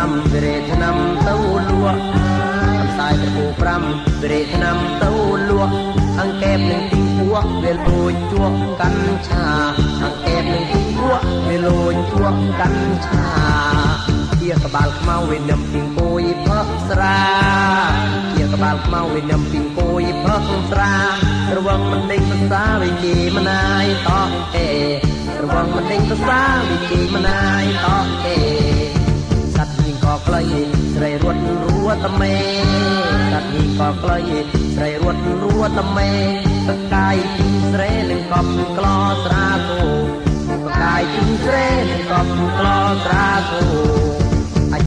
5វិរេថ្នាំទៅលក់អំសាយពូ5វិរេថ្នាំទៅលក់អង្កេបនឹងទីពួកវាលួចជួកកាន់ឆាអង្កេបនឹងទីពួកវាលួចជួកកាន់ឆាជាក្បាលខ្មៅវានឹមពីគួយផឹកស្រាជាក្បាលខ្មៅវានឹមពីគួយផឹកស្រារវងមិនដេញភាសាវិជ័យមិនអាយតោះទេរវងមិនដេញភាសាវិជ័យមិនអាយតោះទេសត្វញីក៏ក្លៃស្រីរត់រួតមេសត្វញីក៏ក្លៃស្រីរត់រួតមេសកាយពីស្រីនឹងកប់ក្លោស្រាគូសកាយពីស្រីនឹងកប់ក្លោស្រាគូ